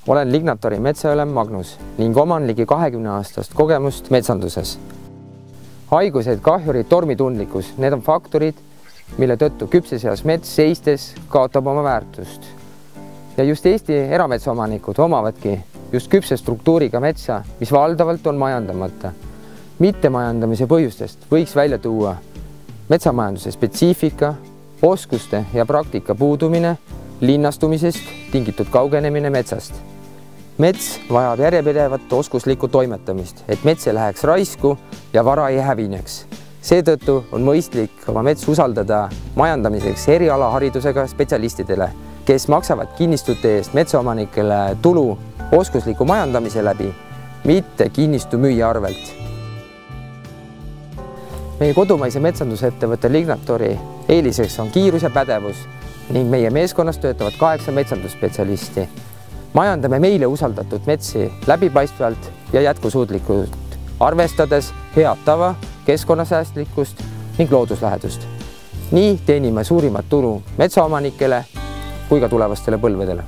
Olen Lignatori metsaülem Magnus ning oman ligi 20-aastast kogemust metsanduses. Haigused, kahjurid, tormitundlikkus, need on faktorid, mille tõttu küpses eas mets seistes kaotab oma väärtust. Ja just Eesti erametsaomanikud omavadki just küpse struktuuriga metsa, mis valdavalt on majandamata. Mittemajandamise põhjustest võiks välja tuua metsamajanduse spetsiifika, oskuste ja praktika puudumine, linnastumisest tingitud kaugenemine metsast. Mets vajab järjepidevat oskuslikku toimetamist, et mets ei läheks raisku ja vara ei hävineks. Seetõttu on mõistlik oma mets usaldada majandamiseks erialaharidusega spetsialistidele, kes maksavad kinnistute eest metsaomanikele tulu oskusliku majandamise läbi, mitte kinnistu müüja arvelt. Meie kodumaise metsandusettevõtte Lignatori eeliseks on kiirus ja pädevus ning meie meeskonnas töötavad 8 metsandusspetsialisti. Majandame meile usaldatud metsi läbipaistvalt ja jätkusuutlikult, arvestades head tava, keskkonnasäästlikkust ning looduslähedust. Nii teenime suurimat tulu metsaomanikele kui ka tulevastele põlvedele.